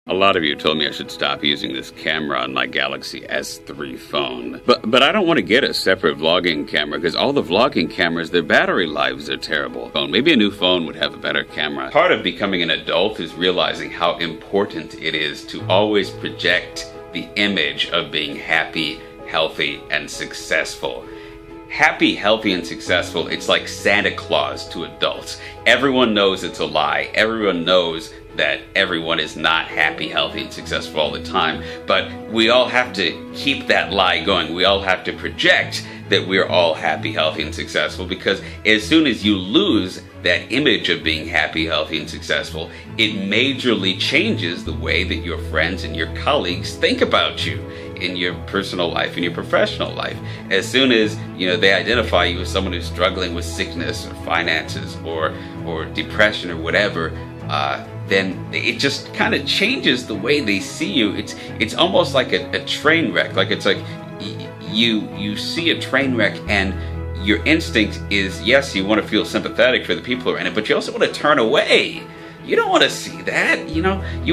A lot of you told me I should stop using this camera on my Galaxy S3 phone. But I don't want to get a separate vlogging camera because all the vlogging cameras, their battery lives are terrible. Maybe a new phone would have a better camera. Part of becoming an adult is realizing how important it is to always project the image of being happy, healthy, and successful. Happy, healthy, and successful, it's like Santa Claus to adults. Everyone knows it's a lie. Everyone knows that everyone is not happy, healthy, and successful all the time. But we all have to keep that lie going. We all have to project that we're all happy, healthy, and successful, because as soon as you lose that image of being happy, healthy, and successful, it majorly changes the way that your friends and your colleagues think about you in your personal life, in your professional life. As soon as they identify you as someone who's struggling with sickness or finances or depression or whatever, then it just kind of changes the way they see you. It's almost like a train wreck. Like it's like you see a train wreck and your instinct is, yes, you want to feel sympathetic for the people who are in it, but you also want to turn away. You don't want to see that, you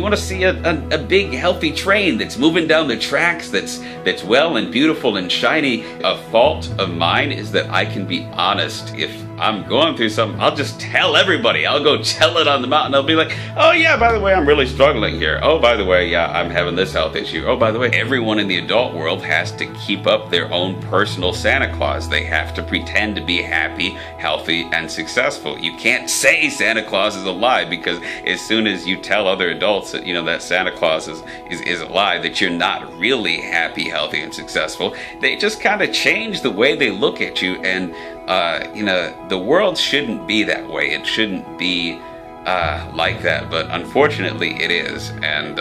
want to see a big healthy train that's moving down the tracks, that's well and beautiful and shiny. A fault of mine is that I can be honest. If I'm going through something, I'll just tell everybody. I'll go tell it on the mountain. I'll be like, oh yeah, by the way, I'm really struggling here. Oh, by the way, yeah, I'm having this health issue. Oh, by the way, everyone in the adult world has to keep up their own personal Santa Claus. They have to pretend to be happy, healthy, and successful. You can't say Santa Claus is a lie, because as soon as you tell other adults that, that Santa Claus is a lie, that you're not really happy, healthy, and successful, they just kind of change the way they look at you. And the world shouldn't be that way. It shouldn't be like that, but unfortunately it is. And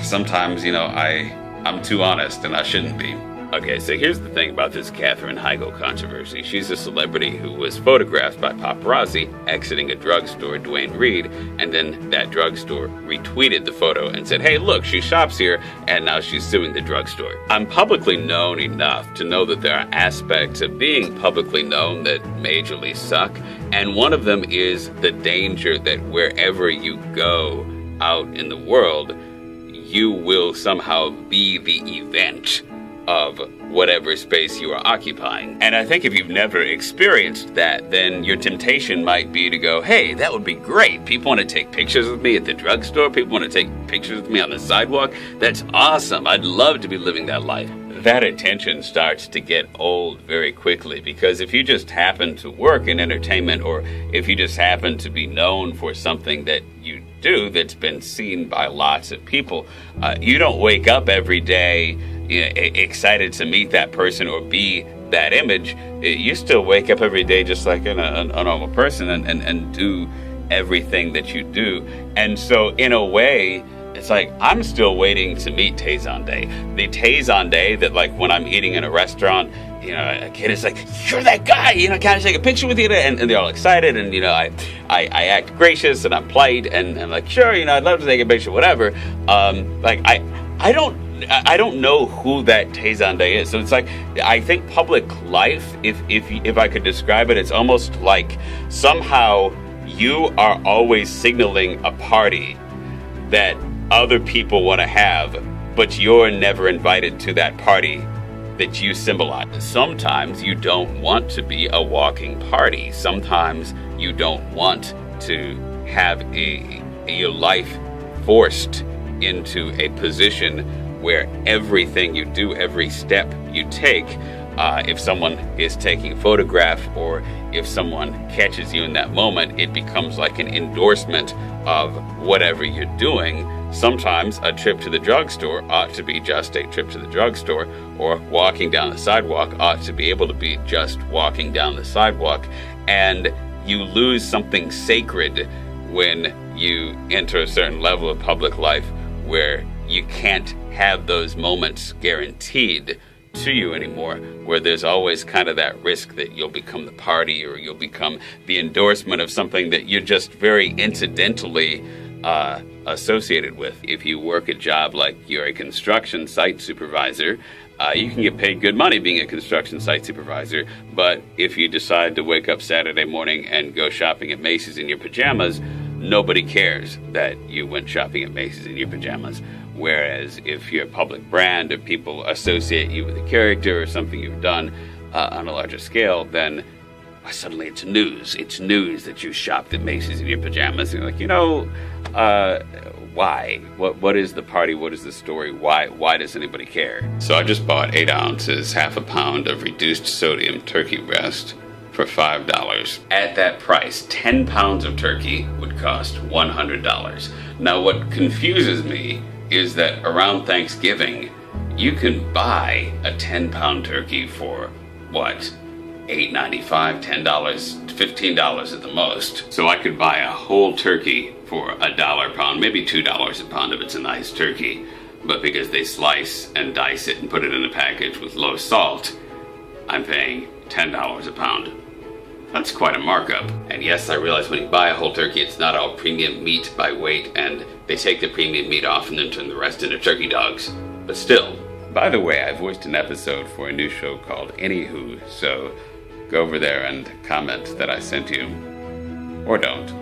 sometimes, I'm too honest and I shouldn't be. Okay, so here's the thing about this Katherine Heigl controversy. She's a celebrity who was photographed by paparazzi exiting a drugstore, Duane Reade, and then that drugstore retweeted the photo and said, hey, look, she shops here, and now she's suing the drugstore. I'm publicly known enough to know that there are aspects of being publicly known that majorly suck, and one of them is the danger that wherever you go out in the world, you will somehow be the event of whatever space you are occupying. And I think if you've never experienced that, then your temptation might be to go, hey, that would be great. People want to take pictures with me at the drugstore. People want to take pictures with me on the sidewalk. That's awesome. I'd love to be living that life. That attention starts to get old very quickly, because if you just happen to work in entertainment, or if you just happen to be known for something that you do that's been seen by lots of people, you don't wake up every day excited to meet that person or be that image. You still wake up every day just like a normal person and do everything that you do. And so in a way, it's like I'm still waiting to meet Tay Zonday. The Tay Zonday that, like, when I'm eating in a restaurant, a kid is like, you're that guy, can I take a picture with you? And they're all excited, and I act gracious and I'm polite and I'm like, sure, I'd love to take a picture, whatever. I don't know who that Tay Zonday is. So it's like, I think public life, if I could describe it, it's almost like somehow you are always signaling a party that other people want to have, but you're never invited to that party that you symbolize. Sometimes you don't want to be a walking party. Sometimes you don't want to have your life forced into a position where everything you do, every step you take, if someone is taking a photograph or if someone catches you in that moment, it becomes like an endorsement of whatever you're doing. Sometimes a trip to the drugstore ought to be just a trip to the drugstore, or walking down the sidewalk ought to be able to be just walking down the sidewalk. And you lose something sacred when you enter a certain level of public life where you can't have those moments guaranteed to you anymore, where there's always kind of that risk that you'll become the party or you'll become the endorsement of something that you're just very incidentally associated with. If you work a job like you're a construction site supervisor, you can get paid good money being a construction site supervisor, but if you decide to wake up Saturday morning and go shopping at Macy's in your pajamas, nobody cares that you went shopping at Macy's in your pajamas. Whereas if you're a public brand or people associate you with a character or something you've done on a larger scale, then suddenly it's news. It's news that you shopped at Macy's in your pajamas. And you're like, why? What is the party? What is the story? Why does anybody care? So I just bought 8 ounces, half a pound of reduced sodium turkey breast for $5. At that price, 10 pounds of turkey would cost $100. Now what confuses me is that around Thanksgiving, you can buy a 10-pound turkey for, what, $8.95, $10, $15 at the most. So I could buy a whole turkey for $1 a pound, maybe $2 a pound if it's a nice turkey. But because they slice and dice it and put it in a package with low salt, I'm paying $10 a pound. That's quite a markup. And yes, I realize when you buy a whole turkey, it's not all premium meat by weight, and they take the premium meat off and then turn the rest into turkey dogs. But still. By the way, I voiced an episode for a new show called Anywho, so go over there and comment that I sent you. Or don't.